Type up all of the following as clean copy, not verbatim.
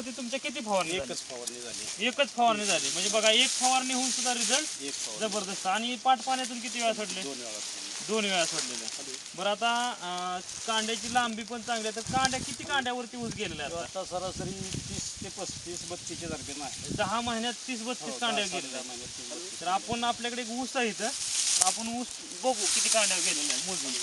कांड्यावरती तुमच्या किती फवारणी झाली? एकच फवारणी झाली. म्हणजे बघा, एक फवारणी होऊन सुद्धा रिझल्ट जबरदस्त. आणि पाट पाण्यातून किती वेळा सोडले? 2 वेळा सोडलेले. बरं, आता कांड्याची लांबी पण चांगली आहे. तर कांड्या किती कांड्यावरती ऊस गेलेला आहे आता सरासरी 30 ते 35 32 दरम्यान आहे. 10 महिन्यात 30-32 कांड्या गेलेल्या. तर आपण आपल्याकडे एक ऊस आहे इथं, तर आपण ऊस बघू किती कांड्या गेलेल्या आहे मोजून.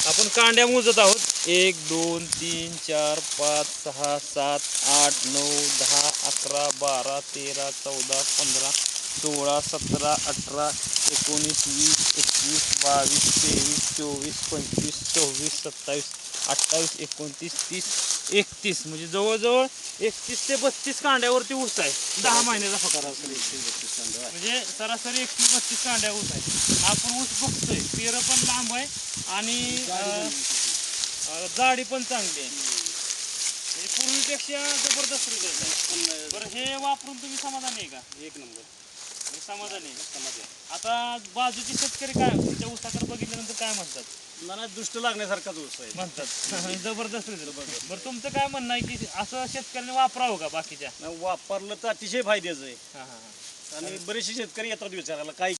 आपण कांड्या मोजत आहोत. 1 2 3 4 5 6 7 8 9 10 11 12 13 14 15 16 17 18 19 20 21 22 23 24 25 26 27 28 29 30 31. म्हणजे जवळजवळ 31 ते 32 कांड्यावरती ऊस आहे 10 महिन्याचा फक्त. म्हणजे सरासरी 31-32 कांड्या ऊस आहे. आपण ऊस बघतोय, पेरं पण लांब आहे आणि जाडी पण चांगली आहे. म्हणजे पूर्वीपेक्षा जबरदस्त रिझल्ट आहे. बरं, हे वापरून तुम्ही समाधानी आहे का? एक नंबर समाधानी आहे. आता बाजूचे शेतकरी काय तुमच्या ऊसाकडे बघितल्यानंतर काय म्हणतात? मला दृष्ट लागण्यासारखाच ऊस आहे म्हणतात जबरदस्त रिझल्ट. बरं, तुमचं काय म्हणणं आहे की असं शेतकऱ्यांनी वापरावं का बाकीच्या? वापरलं तर अतिशय फायद्याचं आहे. हां हां हां. आणि बरेचसे शेतकरी येतात विचारायला काय